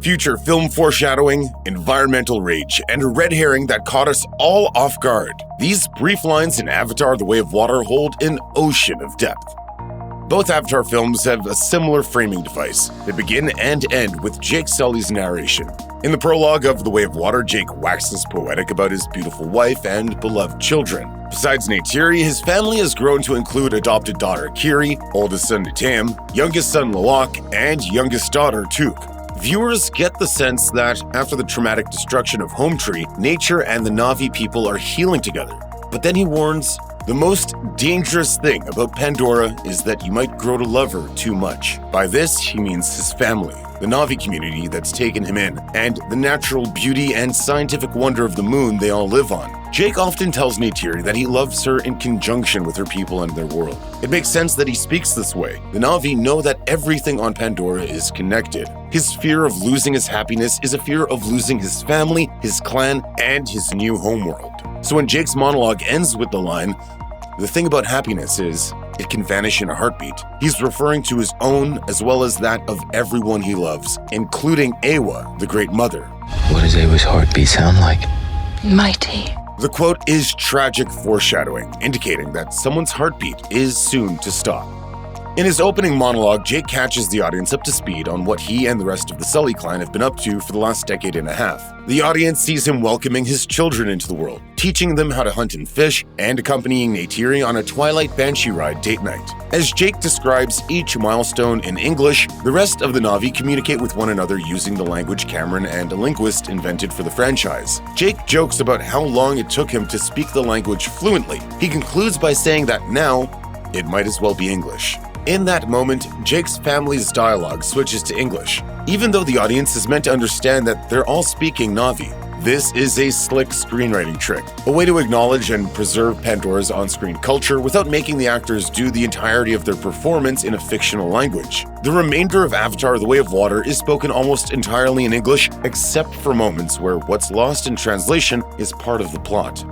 future film foreshadowing, environmental rage, and a red herring that caught us all off guard. These brief lines in Avatar: The Way of Water hold an ocean of depth. Both Avatar films have a similar framing device. They begin and end with Jake Sully's narration. In the prologue of The Way of Water, Jake waxes poetic about his beautiful wife and beloved children. Besides Neytiri, his family has grown to include adopted daughter Kiri, oldest son Nitam, youngest son Lawak, and youngest daughter Tuk. Viewers get the sense that after the traumatic destruction of Home Tree, nature and the Na'vi people are healing together. But then he warns, the most dangerous thing about Pandora is that you might grow to love her too much. By this, he means his family, the Na'vi community that's taken him in, and the natural beauty and scientific wonder of the moon they all live on. Jake often tells Neytiri that he loves her in conjunction with her people and their world. It makes sense that he speaks this way. The Na'vi know that everything on Pandora is connected. His fear of losing his happiness is a fear of losing his family, his clan, and his new homeworld. So when Jake's monologue ends with the line, "The thing about happiness is, it can vanish in a heartbeat," he's referring to his own as well as that of everyone he loves, including Awa, the Great Mother. What does Awa's heartbeat sound like? Mighty. The quote is tragic foreshadowing, indicating that someone's heartbeat is soon to stop. In his opening monologue, Jake catches the audience up to speed on what he and the rest of the Sully clan have been up to for the last decade and a half. The audience sees him welcoming his children into the world, teaching them how to hunt and fish, and accompanying Neytiri on a Twilight Banshee ride date night. As Jake describes each milestone in English, the rest of the Na'vi communicate with one another using the language Cameron and a linguist invented for the franchise. Jake jokes about how long it took him to speak the language fluently. He concludes by saying that now, it might as well be English. In that moment, Jake's family's dialogue switches to English, even though the audience is meant to understand that they're all speaking Na'vi. This is a slick screenwriting trick, a way to acknowledge and preserve Pandora's on-screen culture without making the actors do the entirety of their performance in a fictional language. The remainder of Avatar: The Way of Water is spoken almost entirely in English, except for moments where what's lost in translation is part of the plot.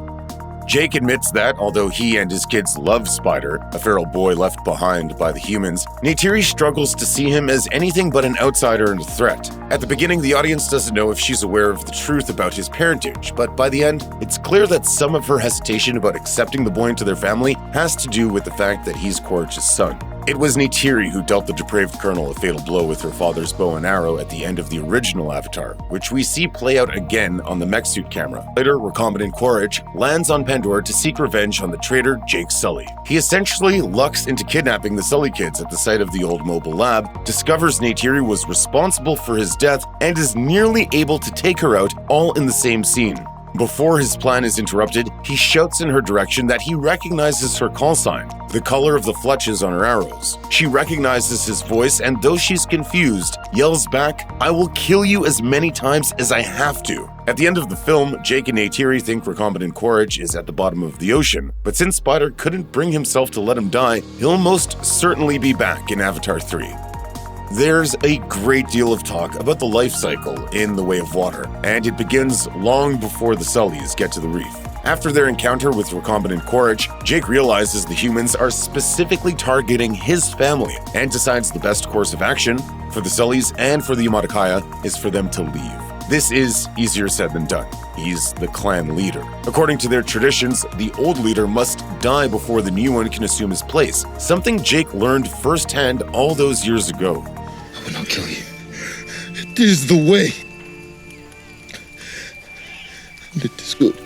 Jake admits that, although he and his kids love Spider, a feral boy left behind by the humans, Neytiri struggles to see him as anything but an outsider and a threat. At the beginning, the audience doesn't know if she's aware of the truth about his parentage, but by the end, it's clear that some of her hesitation about accepting the boy into their family has to do with the fact that he's Korach's son. It was Neytiri who dealt the depraved colonel a fatal blow with her father's bow and arrow at the end of the original Avatar, which we see play out again on the mech suit camera. Later, recombinant Korach lands on Pandora to seek revenge on the traitor Jake Sully. He essentially lucks into kidnapping the Sully kids at the site of the old mobile lab, discovers Neytiri was responsible for his death, and is nearly able to take her out all in the same scene. Before his plan is interrupted, he shouts in her direction that he recognizes her call sign, the color of the fletches on her arrows. She recognizes his voice and, though she's confused, yells back, "I will kill you as many times as I have to." At the end of the film, Jake and Neytiri think recombinant Korach is at the bottom of the ocean, but since Spider couldn't bring himself to let him die, he'll most certainly be back in Avatar 3. There's a great deal of talk about the life cycle in The Way of Water, and it begins long before the Sullys get to the reef. After their encounter with recombinant Korach, Jake realizes the humans are specifically targeting his family and decides the best course of action for the Sullys and for the Yamatakaya is for them to leave. This is easier said than done. He's the clan leader. According to their traditions, the old leader must die before the new one can assume his place, something Jake learned firsthand all those years ago. I will not kill you. This is the way. And it is good.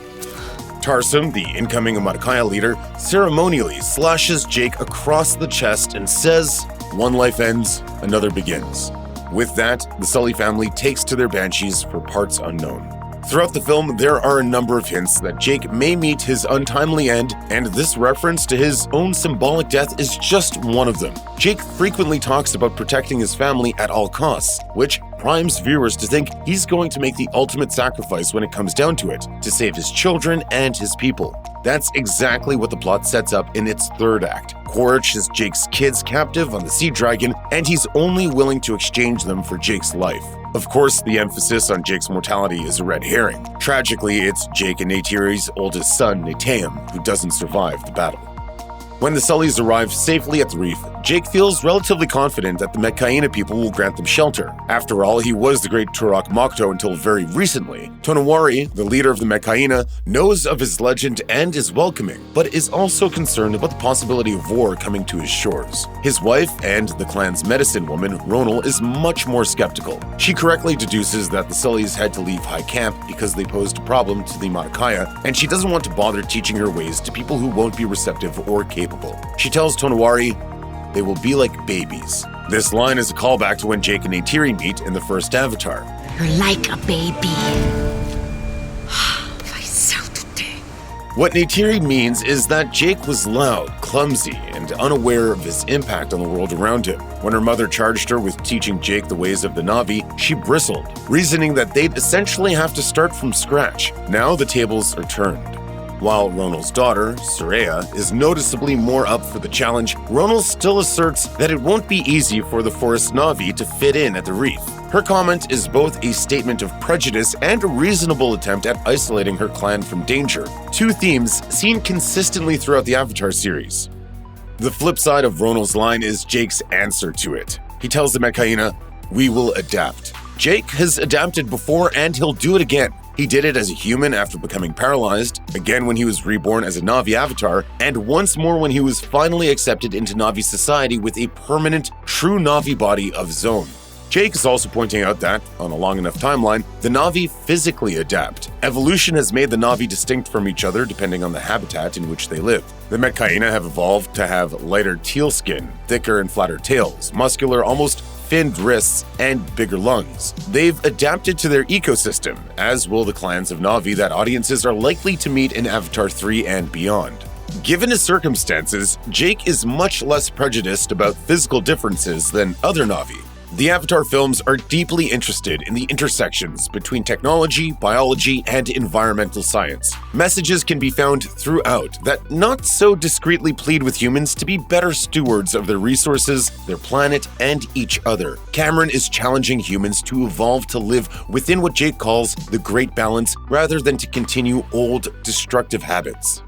Tarsum, the incoming Yamatakaya leader, ceremonially slashes Jake across the chest and says, "One life ends, another begins." With that, the Sully family takes to their banshees for parts unknown. Throughout the film, there are a number of hints that Jake may meet his untimely end, and this reference to his own symbolic death is just one of them. Jake frequently talks about protecting his family at all costs, which primes viewers to think he's going to make the ultimate sacrifice when it comes down to it, to save his children and his people. That's exactly what the plot sets up in its third act. Korach is Jake's kids captive on the Sea Dragon, and he's only willing to exchange them for Jake's life. Of course, the emphasis on Jake's mortality is a red herring. Tragically, it's Jake and Neytiri's oldest son, Nitam, who doesn't survive the battle. When the Sullys arrive safely at the reef, Jake feels relatively confident that the Metkayina people will grant them shelter. After all, he was the great Turok Makto until very recently. Tonowari, the leader of the Metkayina, knows of his legend and is welcoming, but is also concerned about the possibility of war coming to his shores. His wife and the clan's medicine woman, Ronal, is much more skeptical. She correctly deduces that the Sullies had to leave High Camp because they posed a problem to the Matakaya, and she doesn't want to bother teaching her ways to people who won't be receptive or capable. She tells Tonowari, "They will be like babies." This line is a callback to when Jake and Neytiri meet in the first Avatar. You're like a baby. What Neytiri means is that Jake was loud, clumsy, and unaware of his impact on the world around him. When her mother charged her with teaching Jake the ways of the Na'vi, she bristled, reasoning that they'd essentially have to start from scratch. Now the tables are turned. While Ronal's daughter, Soraya, is noticeably more up for the challenge, Ronal still asserts that it won't be easy for the Forest Na'vi to fit in at the reef. Her comment is both a statement of prejudice and a reasonable attempt at isolating her clan from danger, two themes seen consistently throughout the Avatar series. The flip side of Ronal's line is Jake's answer to it. He tells the Metkayina, "We will adapt." Jake has adapted before and he'll do it again. He did it as a human after becoming paralyzed, again when he was reborn as a Na'vi avatar, and once more when he was finally accepted into Na'vi society with a permanent, true Na'vi body of his own. Jake is also pointing out that, on a long enough timeline, the Na'vi physically adapt. Evolution has made the Na'vi distinct from each other depending on the habitat in which they live. The Metkayina have evolved to have lighter teal skin, thicker and flatter tails, muscular, almost finned wrists, and bigger lungs. They've adapted to their ecosystem, as will the clans of Na'vi that audiences are likely to meet in Avatar 3 and beyond. Given his circumstances, Jake is much less prejudiced about physical differences than other Na'vi. The Avatar films are deeply interested in the intersections between technology, biology, and environmental science. Messages can be found throughout that not so discreetly plead with humans to be better stewards of their resources, their planet, and each other. Cameron is challenging humans to evolve to live within what Jake calls the Great Balance rather than to continue old, destructive habits.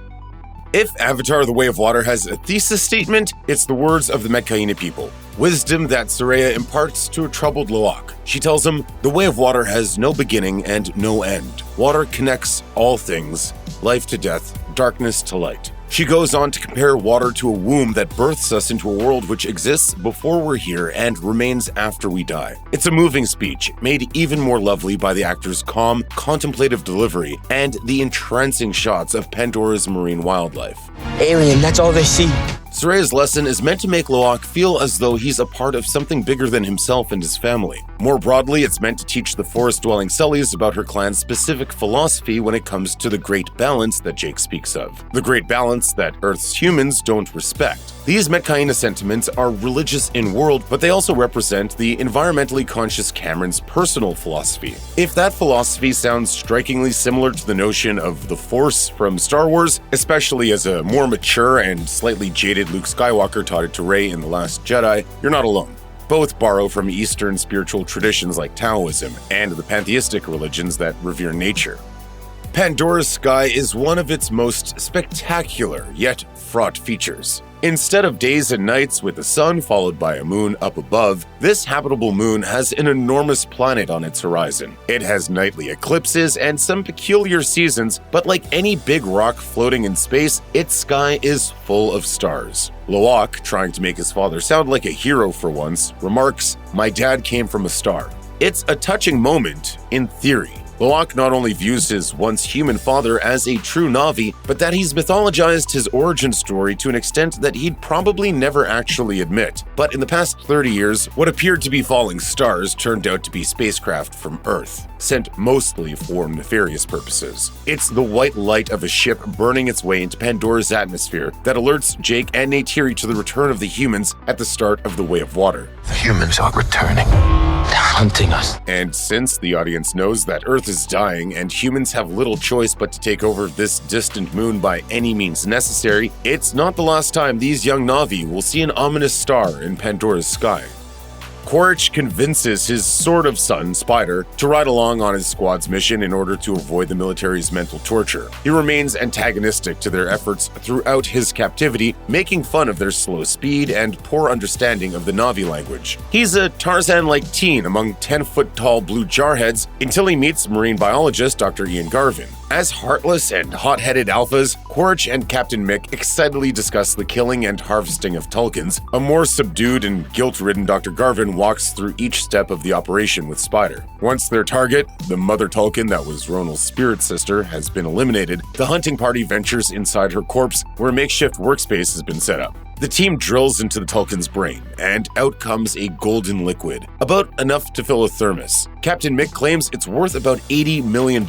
If Avatar: The Way of Water has a thesis statement, it's the words of the Metkayina people. Wisdom that Soraya imparts to a troubled Lo'ak. She tells him, "The way of water has no beginning and no end. Water connects all things, life to death, darkness to light." She goes on to compare water to a womb that births us into a world which exists before we're here and remains after we die. It's a moving speech, made even more lovely by the actor's calm, contemplative delivery and the entrancing shots of Pandora's marine wildlife. Alien, that's all they see. Soraya's lesson is meant to make Lo'ak feel as though he's a part of something bigger than himself and his family. More broadly, it's meant to teach the forest-dwelling Sullies about her clan's specific philosophy when it comes to the Great Balance that Jake speaks of. The Great Balance that Earth's humans don't respect. These Metkayina sentiments are religious in world, but they also represent the environmentally conscious Cameron's personal philosophy. If that philosophy sounds strikingly similar to the notion of the Force from Star Wars, especially as a more mature and slightly jaded Luke Skywalker taught it to Rey in The Last Jedi, you're not alone. Both borrow from Eastern spiritual traditions like Taoism and the pantheistic religions that revere nature. Pandora's sky is one of its most spectacular yet fraught features. Instead of days and nights with the sun followed by a moon up above, this habitable moon has an enormous planet on its horizon. It has nightly eclipses and some peculiar seasons, but like any big rock floating in space, its sky is full of stars. Lo'ak, trying to make his father sound like a hero for once, remarks, "My dad came from a star." It's a touching moment, in theory. Lo'ak not only views his once human father as a true Na'vi, but that he's mythologized his origin story to an extent that he'd probably never actually admit. But in the past 30 years, what appeared to be falling stars turned out to be spacecraft from Earth, sent mostly for nefarious purposes. It's the white light of a ship burning its way into Pandora's atmosphere that alerts Jake and Neytiri to the return of the humans at the start of the Way of Water. The humans are returning. They're hunting us. And since the audience knows that Earth is dying and humans have little choice but to take over this distant moon by any means necessary, it's not the last time these young Na'vi will see an ominous star in Pandora's sky. Quaritch convinces his sort-of son, Spider, to ride along on his squad's mission in order to avoid the military's mental torture. He remains antagonistic to their efforts throughout his captivity, making fun of their slow speed and poor understanding of the Na'vi language. He's a Tarzan-like teen among 10-foot-tall blue jarheads until he meets marine biologist Dr. Ian Garvin. As heartless and hot-headed alphas, Quaritch and Captain Mick excitedly discuss the killing and harvesting of Tulkins. A more subdued and guilt-ridden Dr. Garvin walks through each step of the operation with Spider. Once their target, the mother Tulkin that was Ronal's spirit sister, has been eliminated, the hunting party ventures inside her corpse, where a makeshift workspace has been set up. The team drills into the Tulkin's brain, and out comes a golden liquid, about enough to fill a thermos. Captain Mick claims it's worth about $80 million.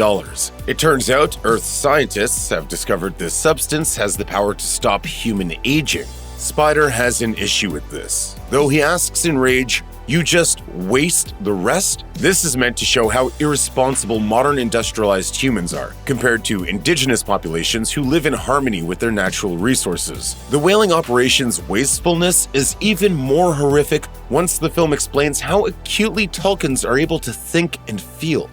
It turns out Earth scientists have discovered this substance has the power to stop human aging. Spider has an issue with this, though he asks in rage, "You just waste the rest?" This is meant to show how irresponsible modern industrialized humans are, compared to indigenous populations who live in harmony with their natural resources. The whaling operation's wastefulness is even more horrific once the film explains how acutely Tulkins are able to think and feel.